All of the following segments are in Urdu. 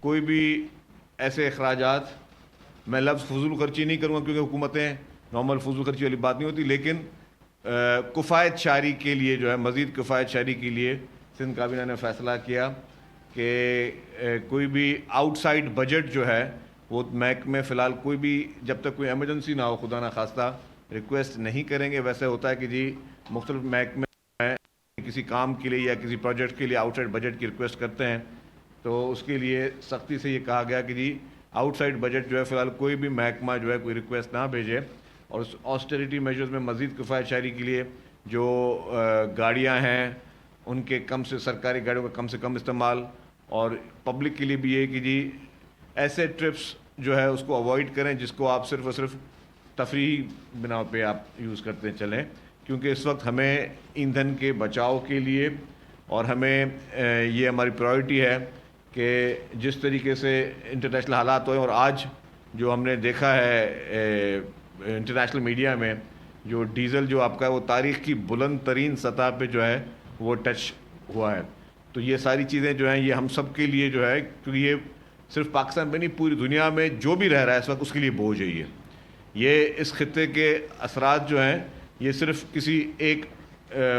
کوئی بھی ایسے اخراجات، میں لفظ فضول خرچی نہیں کروں گا کیونکہ حکومتیں نارمل فضول خرچی والی بات نہیں ہوتی، لیکن کفایت شعری کے لیے جو ہے، مزید کفایت شعری کے لیے سندھ کابینہ نے فیصلہ کیا کہ کوئی بھی آؤٹ سائڈ بجٹ جو ہے وہ محکمے فی الحال کوئی بھی، جب تک کوئی ایمرجنسی نہ ہو خدا نخواستہ، ریکویسٹ نہیں کریں گے۔ ویسے ہوتا ہے کہ جی مختلف محکمے کسی کام کے لیے یا کسی پروجیکٹ کے لیے آؤٹ سائڈ بجٹ کی ریکویسٹ کرتے ہیں، تو اس کے لیے سختی سے یہ کہا گیا کہ جی آؤٹ سائڈ بجٹ جو ہے فی الحال کوئی بھی محکمہ جو ہے کوئی ریکویسٹ نہ بھیجے، اور اس آسٹیریٹی میجرز میں مزید کفایت شعری کے لیے جو گاڑیاں ہیں ان کے سرکاری گاڑیوں کا کم سے کم استعمال، اور پبلک کے لیے بھی یہ کہ جی ایسے ٹرپس جو ہے اس کو اوائڈ کریں جس کو آپ صرف اور صرف تفریحی بنا پہ آپ یوز کرتے چلیں، کیونکہ اس وقت ہمیں ایندھن کے بچاؤ کے لیے اور ہمیں یہ ہماری پرائورٹی ہے کہ جس طریقے سے انٹرنیشنل حالات ہوئے، اور آج جو ہم نے دیکھا ہے انٹرنیشنل میڈیا میں جو ڈیزل جو آپ کا ہے وہ تاریخ کی بلند ترین سطح پہ جو ہے وہ ٹچ ہوا ہے، تو یہ ساری چیزیں جو ہیں یہ ہم سب کے لیے جو ہے، کیونکہ یہ صرف پاکستان میں نہیں پوری دنیا میں جو بھی رہ رہا ہے اس وقت اس کے لیے بوجھ ہے۔ یہ اس خطے کے اثرات جو ہیں یہ صرف کسی ایک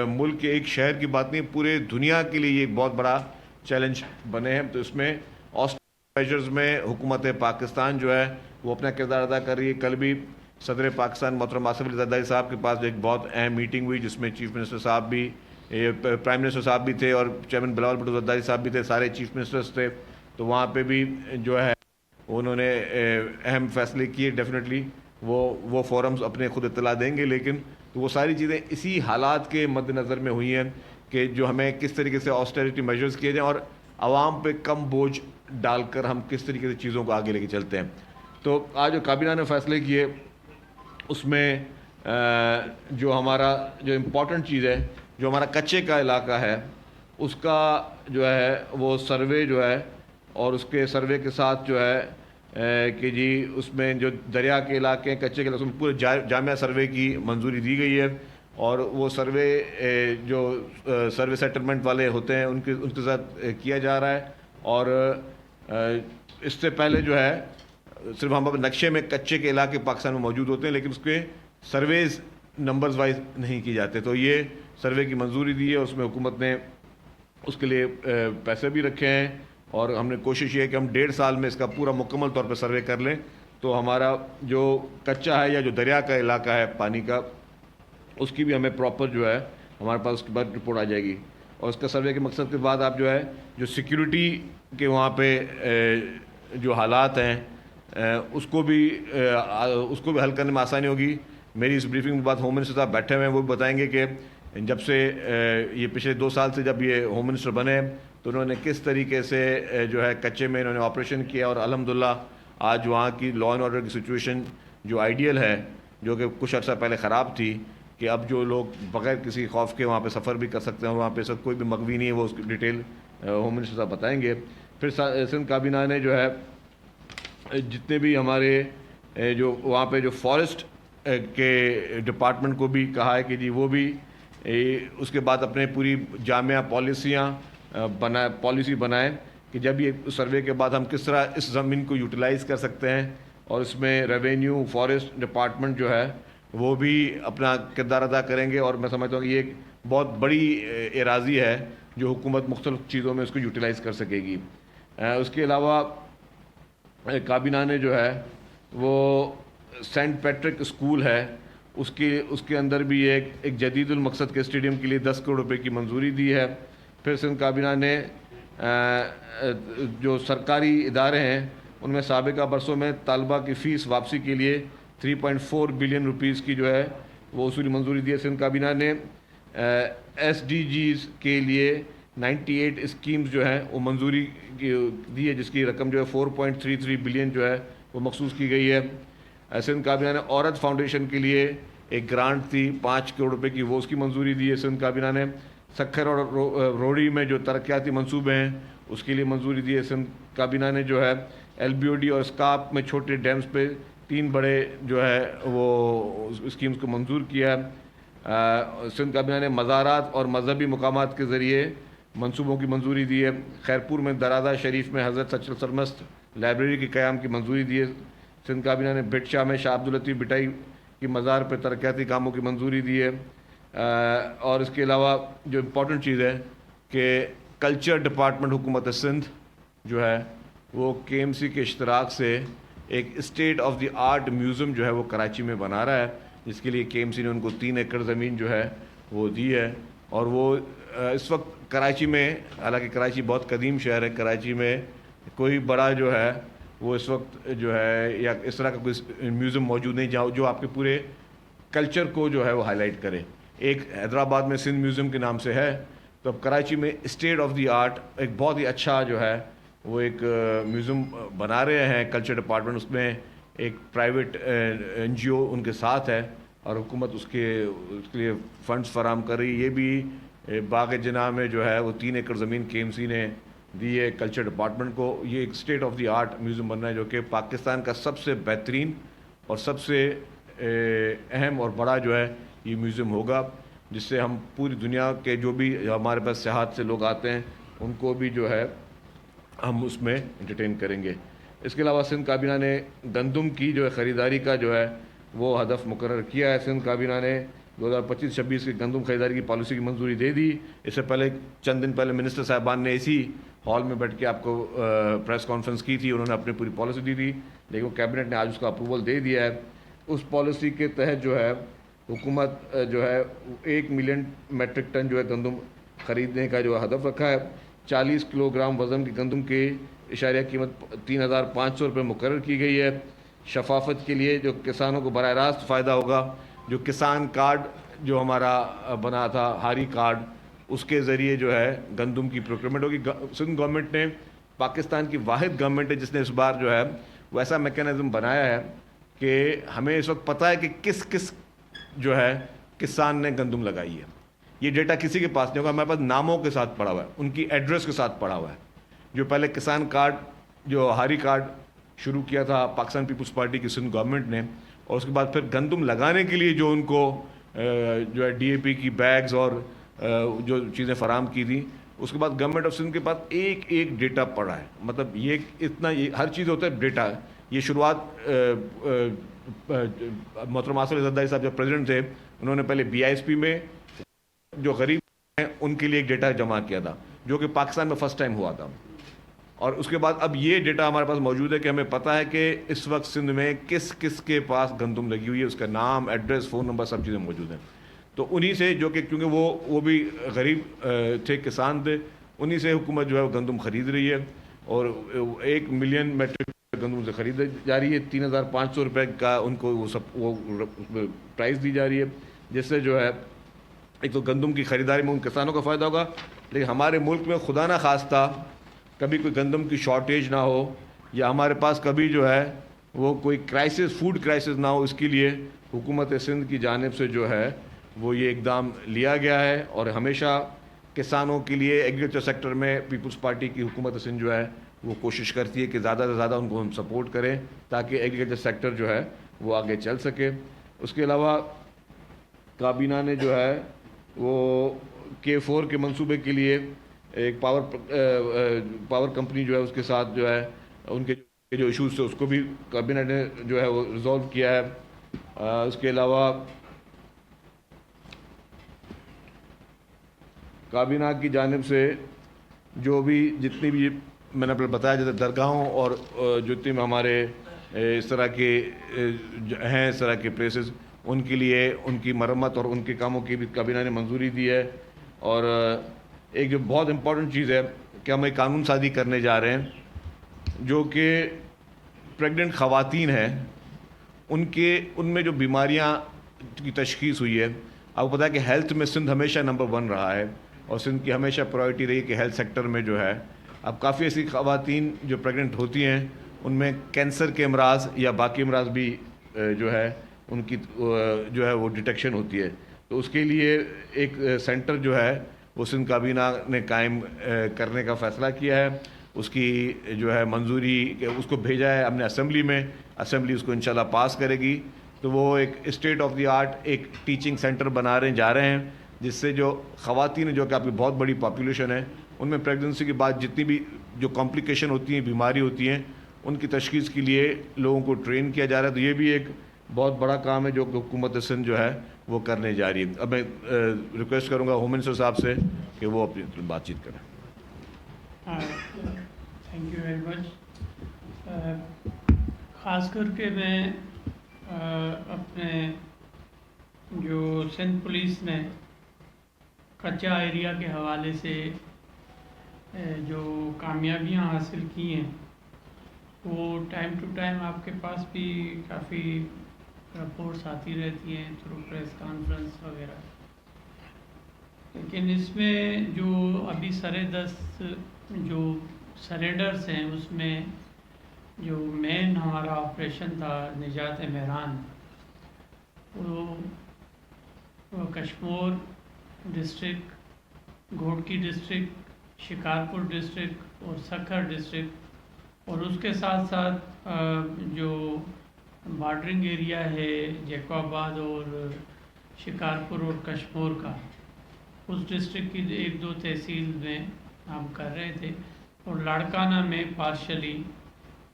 ملک کے ایک شہر کی بات نہیں، پورے دنیا کے لیے یہ ایک بہت بڑا چیلنج بنے ہیں، تو اس میں میجرز میں حکومت پاکستان جو ہے وہ اپنا کردار ادا کر رہی ہے۔ کل بھی صدر پاکستان محترم آصف علی زرداری صاحب کے پاس ایک بہت اہم میٹنگ ہوئی جس میں چیف منسٹر صاحب بھی، پرائم منسٹر صاحب بھی تھے، اور چیئرمین بلاول بھٹو زرداری صاحب بھی تھے، سارے چیف منسٹرز تھے، تو وہاں پہ بھی جو ہے انہوں نے اہم فیصلے کیے۔ ڈیفینیٹلی وہ فورمز اپنے خود اطلاع دیں گے، لیکن وہ ساری چیزیں اسی حالات کے مد نظر میں ہوئی ہیں کہ جو ہمیں کس طریقے سے آسٹیریٹی میجرز کیے جائیں اور عوام پہ کم بوجھ ڈال کر ہم کس طریقے سے چیزوں کو آگے لے کے چلتے ہیں۔ تو آج جو کابینہ نے فیصلے کیے اس میں جو ہمارا جو امپورٹنٹ چیز ہے، جو ہمارا کچے کا علاقہ ہے اس کا جو ہے وہ سروے جو ہے، اور اس کے سروے کے ساتھ جو ہے کہ جی اس میں جو دریا کے علاقے ہیں، کچے کے علاقے میں پورے جامعہ سروے کی منظوری دی گئی ہے، اور وہ سروے جو سروے سیٹلمنٹ والے ہوتے ہیں ان کے ساتھ کیا جا رہا ہے، اور اس سے پہلے جو ہے صرف ہم نقشے میں کچے کے علاقے پاکستان میں موجود ہوتے ہیں لیکن اس کے سرویز نمبرز وائز نہیں کی جاتے، تو یہ سروے کی منظوری دی ہے، اس میں حکومت نے اس کے لیے پیسے بھی رکھے ہیں، اور ہم نے کوشش یہ ہے کہ ہم 1.5 سال میں اس کا پورا مکمل طور پہ سروے کر لیں، تو ہمارا جو کچا ہے یا جو دریا کا علاقہ ہے پانی کا، اس کی بھی ہمیں پراپر جو ہے ہمارے پاس اس کے بعد رپورٹ آ جائے گی، اور اس کا سروے کے مقصد کے بعد آپ جو ہے جو سیکیورٹی کے وہاں پہ جو حالات ہیں اس کو بھی حل کرنے میں آسانی ہوگی۔ میری اس بریفنگ کے بعد ہوم منسٹر صاحب بیٹھے ہوئے ہیں، وہ بھی بتائیں گے کہ جب سے یہ پچھلے 2 سال سے جب یہ ہوم منسٹر بنے تو انہوں نے کس طریقے سے جو ہے کچے میں انہوں نے آپریشن کیا، اور الحمدللہ آج وہاں کی لا اینڈ آرڈر کی سچویشن جو آئیڈیل ہے، جو کہ کچھ عرصہ پہلے خراب تھی، کہ اب جو لوگ بغیر کسی خوف کے وہاں پہ سفر بھی کر سکتے ہیں، وہاں پہ سب کوئی بھی مغوی نہیں ہے، وہ اس کی ڈیٹیل ہوم منسٹر صاحب بتائیں گے۔ پھر سندھ کابینہ نے جو ہے جتنے بھی ہمارے جو وہاں پہ جو فارسٹ کے ڈپارٹمنٹ کو بھی کہا ہے کہ جی وہ بھی اس کے بعد اپنے پوری جامعہ پالیسی بنائیں کہ جب یہ سروے کے بعد ہم کس طرح اس زمین کو یوٹیلائز کر سکتے ہیں، اور اس میں ریونیو فارسٹ ڈپارٹمنٹ جو ہے وہ بھی اپنا کردار ادا کریں گے، اور میں سمجھتا ہوں کہ یہ ایک بہت بڑی اراضی ہے جو حکومت مختلف چیزوں میں اس کو یوٹیلائز کر سکے گی۔ اس کے علاوہ کابینہ نے جو ہے وہ سینٹ پیٹرک اسکول ہے اس کے اندر بھی ایک جدید المقصد کے اسٹیڈیم کے لیے 10 کروڑ روپے کی منظوری دی ہے۔ پھر سندھ کابینہ نے جو سرکاری ادارے ہیں ان میں سابقہ برسوں میں طالبہ کی فیس واپسی کے لیے 3.4 بلین روپیز کی جو ہے وہ اصولی منظوری دی ہے۔ سندھ کابینہ نے SDGs کے لیے 98 اسکیمز جو ہیں وہ منظوری دی ہے، جس کی رقم جو ہے 4.33 بلین جو ہے وہ مخصوص کی گئی ہے۔ سندھ کابینہ نے عورت فاؤنڈیشن کے لیے ایک گرانٹ تھی 5 کروڑ روپے کی، وہ اس کی منظوری دی ہے۔ سندھ کابینہ نے سکھر اور روڑی میں جو ترقیاتی منصوبے ہیں اس کے لیے منظوری دی ہے۔ سندھ کابینہ نے جو ہے LBOD اور اسکاپ میں چھوٹے ڈیمز پہ 3 بڑے جو ہے وہ اسکیمز کو منظور کیا ہے۔ سندھ کابینہ نے مزارات اور مذہبی مقامات کے ذریعے منصوبوں کی منظوری دی ہے. خیرپور میں درادہ شریف میں حضرت سچل سرمست لائبریری کے قیام کی منظوری دی ہے. سندھ کابینہ نے بھٹ شاہ میں شاہ عبداللطیف بھٹائی کی مزار پر ترقیاتی کاموں کی منظوری دی ہے. اور اس کے علاوہ جو امپورٹنٹ چیز ہے کہ کلچر ڈپارٹمنٹ حکومت سندھ جو ہے وہ کے ایم سی کے اشتراک سے ایک state of the art museum جو ہے وہ کراچی میں بنا رہا ہے, جس کے لیے کے ایم سی نے ان کو 3 ایکڑ زمین جو ہے وہ دی ہے. اور وہ اس وقت کراچی میں, حالانکہ کراچی بہت قدیم شہر ہے, کراچی میں کوئی بڑا جو ہے وہ اس وقت جو ہے یا اس طرح کا کوئی میوزیم موجود نہیں جو آپ کے پورے کلچر کو جو ہے وہ ہائی لائٹ کرے. ایک حیدرآباد میں سندھ میوزیم کے نام سے ہے, تو اب کراچی میں اسٹیٹ آف دی آرٹ ایک بہت ہی اچھا جو ہے وہ ایک میوزیم بنا رہے ہیں کلچر ڈپارٹمنٹ. اس میں ایک پرائیویٹ این جی او ان کے ساتھ ہے اور حکومت اس کے لیے فنڈز فراہم کر رہی ہے. یہ بھی باغ جناح میں جو ہے وہ 3 ایکڑ زمین کے ایم سی نے دی ہے کلچر ڈپارٹمنٹ کو. یہ ایک state of the art museum بن رہا ہے جو کہ پاکستان کا سب سے بہترین اور سب سے اہم اور بڑا جو ہے یہ میوزیم ہوگا, جس سے ہم پوری دنیا کے جو بھی ہمارے پاس سیاحت سے لوگ آتے ہیں ان کو بھی جو ہے ہم اس میں انٹرٹین کریں گے. اس کے علاوہ سندھ کابینہ نے گندم کی جو ہے خریداری کا جو ہے وہ ہدف مقرر کیا ہے. سندھ کابینہ نے 2025-26 کی گندم خریداری کی پالیسی کی منظوری دے دی. اس سے پہلے چند دن پہلے منسٹر صاحبان نے اسی ہال میں بیٹھ کے آپ کو پریس کانفرنس کی تھی, انہوں نے اپنی پوری پالیسی دی تھی, لیکن وہ کیبنٹ نے آج اس کا اپروول دے دیا ہے. اس پالیسی کے تحت جو ہے حکومت جو ہے 1 ملین میٹرک ٹن جو ہے گندم خریدنے کا جو ہدف رکھا ہے. 40 کلو گرام وزن کی گندم کی اشاریہ قیمت 3,500 روپے مقرر کی گئی ہے. شفافت کے لیے جو کسانوں کو براہ راست فائدہ ہوگا, جو کسان کارڈ جو ہمارا بنا تھا ہاری کارڈ, اس کے ذریعے جو ہے گندم کی پروکیورمنٹ ہوگی. سندھ گورنمنٹ نے پاکستان کی واحد گورنمنٹ ہے جس نے اس بار جو ہے وہ ایسا میکینزم بنایا ہے کہ ہمیں اس وقت پتہ ہے کہ کس کس جو ہے کسان نے گندم لگائی ہے. یہ ڈیٹا کسی کے پاس نہیں ہوگا, ہمارے پاس ناموں کے ساتھ پڑا ہوا ہے, ان کی ایڈریس کے ساتھ پڑا ہوا ہے. جو پہلے کسان کارڈ جو ہاری کارڈ شروع کیا تھا پاکستان پیپلز پارٹی کی سندھ گورنمنٹ نے, اور اس کے بعد پھر گندم لگانے کے لیے جو ان کو جو ہے ڈی اے پی کی بیگز اور جو چیزیں فراہم کی تھیں, اس کے بعد گورنمنٹ آف سندھ کے پاس ایک ایک ڈیٹا پڑا ہے. مطلب یہ اتنا ہر چیز ہوتا ہے ڈیٹا. یہ شروعات محترم آصف علی زرداری صاحب جب پریزیڈنٹ تھے, انہوں نے پہلے بی آئی ایس پی میں جو غریب ہیں ان کے لیے ایک ڈیٹا جمع کیا تھا جو کہ پاکستان میں فرسٹ ٹائم ہوا تھا, اور اس کے بعد اب یہ ڈیٹا ہمارے پاس موجود ہے کہ ہمیں پتہ ہے کہ اس وقت سندھ میں کس کس کے پاس گندم لگی ہوئی ہے, اس کا نام, ایڈریس, فون نمبر, سب چیزیں موجود ہیں. تو انہی سے جو کہ کیونکہ وہ بھی غریب تھے, کسان تھے, انہی سے حکومت جو ہے وہ گندم خرید رہی ہے, اور 1 ملین میٹرک گندم سے خریدی جا رہی ہے. 3,500 روپے کا ان کو وہ پرائز دی جا رہی ہے, جس سے جو ہے ایک تو گندم کی خریداری میں ان کسانوں کا فائدہ ہوگا, لیکن ہمارے ملک میں خدا نہ خواستہ کبھی کوئی گندم کی شارٹیج نہ ہو, یا ہمارے پاس کبھی جو ہے وہ کوئی کرائسس, فوڈ کرائسس نہ ہو. اس کے لیے حکومت سندھ کی جانب سے جو ہے وہ یہ اقدام لیا گیا ہے, اور ہمیشہ کسانوں کے لیے ایگریکلچر سیکٹر میں پیپلز پارٹی کی حکومت سندھ جو ہے وہ کوشش کرتی ہے کہ زیادہ سے زیادہ ان کو ہم سپورٹ کریں تاکہ ایگریکلچر سیکٹر جو ہے وہ آگے چل سکے. اس کے علاوہ کابینہ نے جو ہے وہ K4 کے منصوبے کے لیے ایک پاور کمپنی جو ہے اس کے ساتھ جو ہے ان کے جو ایشوز تھے اس کو بھی کابینہ نے جو ہے وہ ریزالو کیا ہے. اس کے علاوہ کابینہ کی جانب سے جو بھی جتنی بھی میں نے بتایا جیسے درگاہوں اور جتنے بھی ہمارے اس طرح کے ہیں اس طرح کے پلیسز, ان کے لیے ان کی مرمت اور ان کے کاموں کی بھی کابینہ نے منظوری دی ہے. اور ایک جو بہت امپورٹنٹ چیز ہے کہ ہم ایک قانون سازی کرنے جا رہے ہیں جو کہ پریگننٹ خواتین ہیں ان میں جو بیماریاں کی تشخیص ہوئی ہے. آپ کو پتہ ہے کہ ہیلتھ میں سندھ ہمیشہ نمبر 1 رہا ہے, اور سندھ کی ہمیشہ پرائرٹی رہی کہ ہیلتھ سیکٹر میں جو ہے اب کافی ایسی خواتین جو پریگننٹ ہوتی ہیں ان میں کینسر کے امراض یا باقی امراض بھی جو ہے ان کی جو ہے وہ ڈیٹیکشن ہوتی ہے. تو اس کے لیے ایک سینٹر جو ہے وہ سندھ کابینہ نے قائم کرنے کا فیصلہ کیا ہے. اس کی جو ہے منظوری اس کو بھیجا ہے ہم نے اسمبلی میں, اسمبلی اس کو انشاءاللہ پاس کرے گی. تو وہ ایک اسٹیٹ آف دی آرٹ ایک ٹیچنگ سینٹر جا رہے ہیں جس سے جو خواتین جو کہ آپ کی بہت بڑی پاپولیشن ہے ان میں پریگننسی کے بعد جتنی بھی جو کمپلیکیشن ہوتی ہیں، بیماری ہوتی ہیں، ان کی تشخیص کے لیے لوگوں کو ٹرین کیا جا رہا ہے. تو یہ بھی ایک بہت بڑا کام ہے جو کہ حکومت سندھ جو ہے وہ کرنے جا رہی ہے. اب میں ریکویسٹ کروں گا ہوم منسٹر صاحب سے کہ وہ اپنی بات چیت کریں. Thank you very much. خاص کر کے میں اپنے جو سندھ پولیس نے کچا ایریا کے حوالے سے جو کامیابیاں حاصل کی ہیں وہ ٹائم ٹو ٹائم آپ کے پاس بھی کافی رپورٹس آتی رہتی ہیں تھرو پریس کانفرنس وغیرہ. لیکن اس میں جو ابھی سرِ دست جو سرینڈرس ہیں اس میں جو مین ہمارا آپریشن تھا نجات مہران، وہ Kashmore district, Ghotki district, Shikarpur district اور سکھر ڈسٹرکٹ، اور اس کے ساتھ ساتھ جو بارڈرنگ ایریا ہے جیکو آباد اور شکارپور اور کشمور کا، اس ڈسٹرکٹ کی ایک دو تحصیل میں ہم کر رہے تھے، اور لاڑکانہ میں پارشلی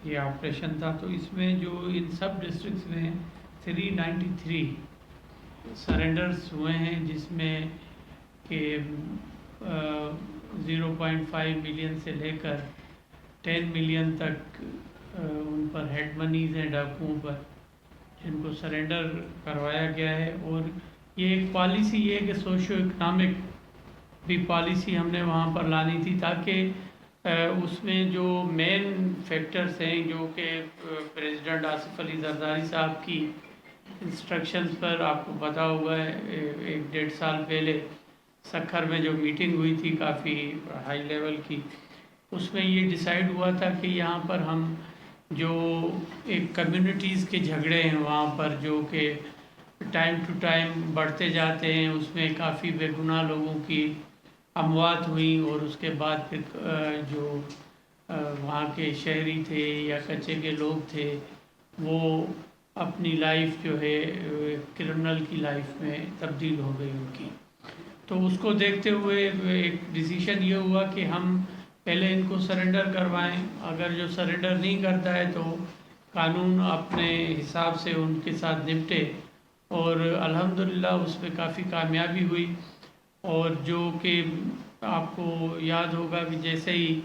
یہ آپریشن تھا. تو اس میں جو ان سب ڈسٹرکٹس میں 393 سرنڈرز ہوئے ہیں، جس میں کہ 0.5 ملین سے لے کر 10 ملین تک ان پر ہیڈ منیز ہیں ڈاکوؤں پر، جن کو سرنڈر کروایا گیا ہے. اور یہ ایک پالیسی یہ ہے کہ سوشو اکنامک بھی پالیسی ہم نے وہاں پر لانی تھی، تاکہ اس میں جو مین فیکٹرز ہیں جو کہ پریزیڈنٹ آصف علی زرداری صاحب کی انسٹرکشنز پر آپ کو پتہ ہوگا ہے 1-1.5 سال پہلے سکھر میں جو میٹنگ ہوئی تھی کافی ہائی لیول کی، اس میں یہ ڈیسائیڈ ہوا تھا کہ یہاں پر ہم جو ایک کمیونٹیز کے جھگڑے ہیں وہاں پر جو کہ ٹائم ٹو ٹائم بڑھتے جاتے ہیں، اس میں کافی بے گناہ لوگوں کی اموات ہوئیں، اور اس کے بعد پھر جو وہاں کے شہری تھے یا کچے کے لوگ تھے وہ اپنی لائف جو ہے کرمنل کی لائف میں تبدیل ہو گئی ان کی. تو اس کو دیکھتے ہوئے ایک ڈیسیشن یہ ہوا کہ ہم پہلے ان کو سرنڈر کروائیں، اگر جو سرنڈر نہیں کرتا ہے تو قانون اپنے حساب سے ان کے ساتھ نپٹے. اور الحمدللہ اس میں کافی کامیابی ہوئی. اور جو کہ آپ کو یاد ہوگا کہ جیسے ہی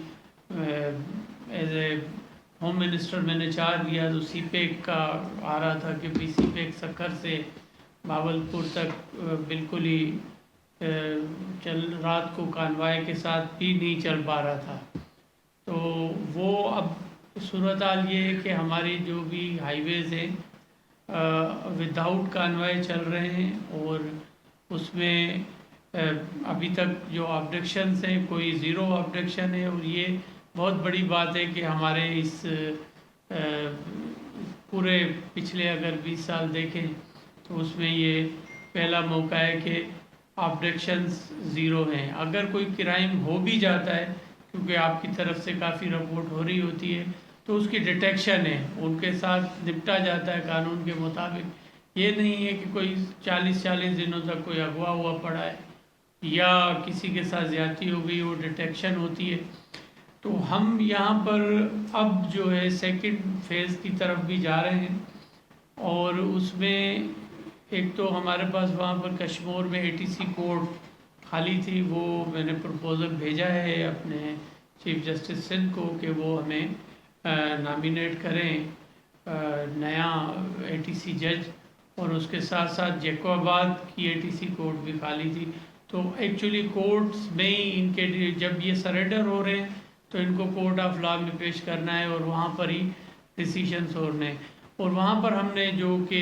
ایز اے ہوم منسٹر میں نے چارج لیا تو سی پیک کا آ رہا تھا کہ سی پیک سکھر سے بھاولپور تک بالکل ہی رات کو کانوائے کے ساتھ بھی نہیں چل پا رہا تھا. تو وہ اب صورتحال یہ ہے کہ ہماری جو بھی ہائی ویز ہیں ود آؤٹ کانوائے چل رہے ہیں، اور اس میں ابھی تک جو آبڈکشنز ہیں کوئی 0 آبڈکشن ہے. اور یہ بہت بڑی بات ہے کہ ہمارے اس پورے پچھلے اگر 20 سال دیکھیں تو اس میں یہ پہلا موقع ہے کہ آبڈکشنز 0 ہیں. اگر کوئی کرائم ہو بھی جاتا ہے کیونکہ آپ کی طرف سے کافی رپورٹ ہو رہی ہوتی ہے تو اس کی ڈیٹیکشن ہے، ان کے ساتھ نپٹا جاتا ہے قانون کے مطابق. یہ نہیں ہے کہ کوئی 40 دنوں تک کوئی اغوا ہوا پڑا ہے یا کسی کے ساتھ زیادتی ہو گئی، وہ ڈیٹیکشن ہوتی ہے. تو ہم یہاں پر اب جو ہے سیکنڈ فیز کی طرف بھی جا رہے ہیں، اور اس میں ایک تو ہمارے پاس وہاں پر کشمور میں ATC کورٹ خالی تھی، وہ میں نے پروپوزل بھیجا ہے اپنے چیف جسٹس سندھ کو کہ وہ ہمیں نامینیٹ کریں نیا ATC جج. اور اس کے ساتھ ساتھ جیکو آباد کی ATC کورٹ بھی خالی تھی. تو ایکچولی کورٹس میں ہی ان کے جب یہ سرنڈر ہو رہے ہیں تو ان کو کورٹ آف لا میں پیش کرنا ہے اور وہاں پر ہی ڈیسیشنز ہو رہے ہیں. اور وہاں پر ہم نے جو کہ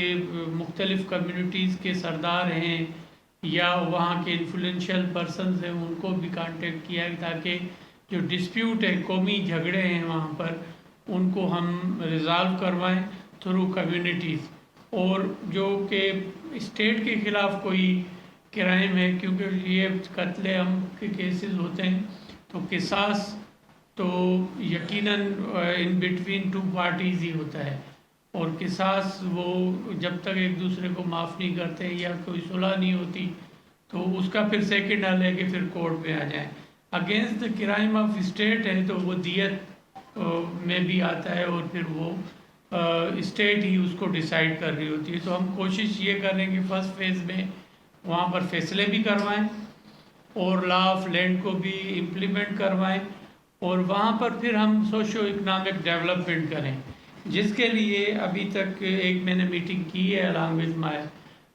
مختلف کمیونٹیز کے سردار ہیں یا وہاں کے انفلوئنشل پرسنز ہیں ان کو بھی کانٹیکٹ کیا ہے تاکہ جو ڈسپیوٹ ہے، قومی جھگڑے ہیں وہاں پر، ان کو ہم ریزالو کروائیں تھرو کمیونٹیز. اور جو کہ اسٹیٹ کے خلاف کوئی کرائم ہے، کیونکہ یہ قتل عام کے کیسز ہوتے ہیں تو قصاص تو یقیناً ان بٹوین 2 پارٹیز ہی ہوتا ہے، اور قصاص وہ جب تک ایک دوسرے کو معاف نہیں کرتے یا کوئی صلح نہیں ہوتی تو اس کا پھر سیکنڈ حل ہے کہ پھر کورٹ میں آ جائیں. Against the crime of state ہے تو وہ دیت میں بھی آتا ہے اور پھر وہ اسٹیٹ ہی اس کو ڈیسائیڈ کر رہی ہوتی ہے. تو ہم کوشش یہ کر رہے ہیں کہ فرسٹ فیز میں وہاں پر فیصلے بھی کروائیں اور لا آف لینڈ کو بھی امپلیمنٹ کروائیں اور وہاں پر پھر ہم سوشو اکنامک ڈیولپمنٹ کریں, جس کے لیے ابھی تک ایک میں نے میٹنگ کی ہے along with my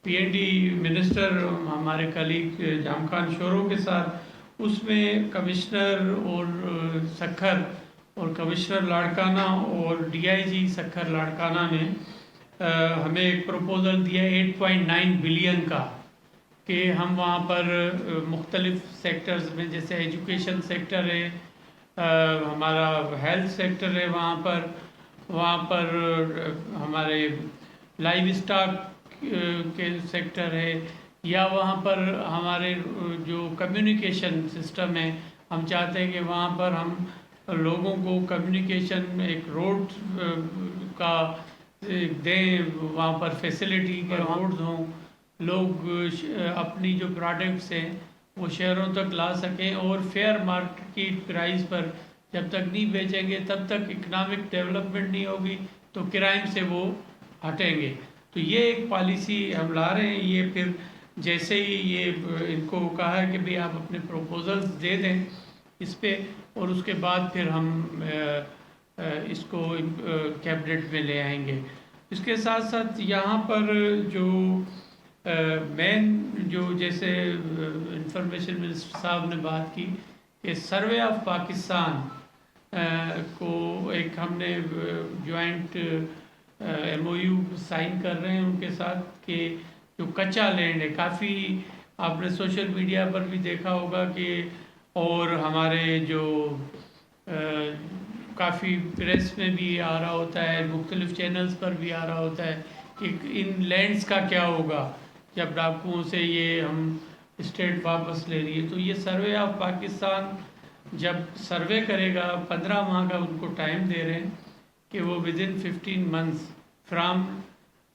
P N D minister ہمارے کلیگ جام خان شورو کے ساتھ. اس میں کمشنر اور سکھر اور کمشنر لاڑکانہ اور ڈی آئی جی سکھر لاڑکانہ نے ہمیں ایک پروپوزل دیا 8.9 بلین کا کہ ہم وہاں پر مختلف سیکٹرز میں جیسے ایجوکیشن سیکٹر ہے, ہمارا ہیلتھ سیکٹر ہے, وہاں پر ہمارے لائیو اسٹاک کے سیکٹر ہے, یا وہاں پر ہمارے جو کمیونیکیشن سسٹم ہے ہم چاہتے ہیں کہ وہاں پر ہم لوگوں کو کمیونیکیشن ایک روڈ کا دیں, وہاں پر فیسلٹی کے روڈز ہوں, لوگ اپنی جو پروڈکٹس ہیں وہ شہروں تک لا سکیں اور فیئر مارکیٹ پرائز پر جب تک نہیں بیچیں گے تب تک اکنامک ڈیولپمنٹ نہیں ہوگی تو کرائم سے وہ ہٹیں گے. تو یہ ایک پالیسی ہم لا رہے ہیں. یہ پھر جیسے ہی یہ ان کو کہا ہے کہ بھئی آپ اپنے پروپوزلز دے دیں اس پہ, اور اس کے بعد پھر ہم اس کو کیبنٹ میں لے آئیں گے. اس کے ساتھ ساتھ یہاں پر جو مین جو جیسے انفارمیشن منسٹر صاحب نے بات کی کہ سروے آف پاکستان کو ایک ہم نے joint M O U sign کر رہے ہیں ان کے ساتھ کہ جو کچا لینڈ ہے, کافی آپ نے سوشل میڈیا پر بھی دیکھا ہوگا کہ اور ہمارے جو کافی پریس میں بھی آ رہا ہوتا ہے, مختلف چینلز پر بھی آ رہا ہوتا ہے کہ ان لینڈز کا کیا ہوگا جب ڈاکوؤں سے یہ ہم اسٹیٹ واپس لے رہی ہے. تو یہ سروے آف پاکستان جب سروے کرے گا 15 ماہ کا ان کو ٹائم دے رہے ہیں کہ وہ ودن 15 منتھس فرام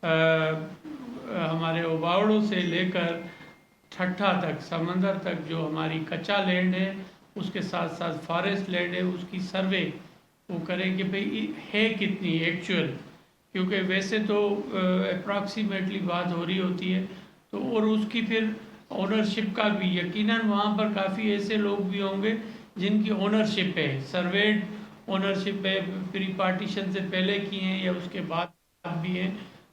ہمارے اوباوڑوں سے لے کر ٹھٹھا تک سمندر تک جو ہماری کچا لینڈ ہے اس کے ساتھ ساتھ فارسٹ لینڈ ہے اس کی سروے وہ کریں کہ بھئی ہے کتنی ایکچوئل, کیونکہ ویسے تو اپراکسیمیٹلی بات ہو رہی ہوتی ہے تو, اور اس کی پھر اونرشپ کا بھی یقیناً وہاں پر کافی ایسے لوگ بھی ہوں گے جن کی اونرشپ ہے, سرویڈ اونرشپ ہے, پری پارٹیشن سے پہلے کی ہیں یا اس کے بعد بھی ہیں,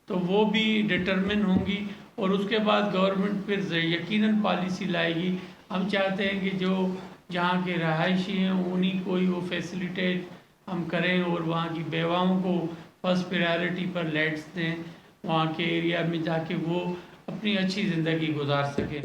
تو وہ بھی ڈٹرمن ہوں گی اور اس کے بعد گورنمنٹ پھر یقیناً پالیسی لائے گی. ہم چاہتے ہیں کہ جو جہاں کے رہائشی ہیں انہیں کو ہی وہ فیسیلیٹیٹ ہم کریں اور وہاں کی بیواؤں کو فرسٹ پریارٹی پر لیٹس دیں وہاں کے ایریا میں جا کے وہ اپنی اچھی زندگی گزار سکیں.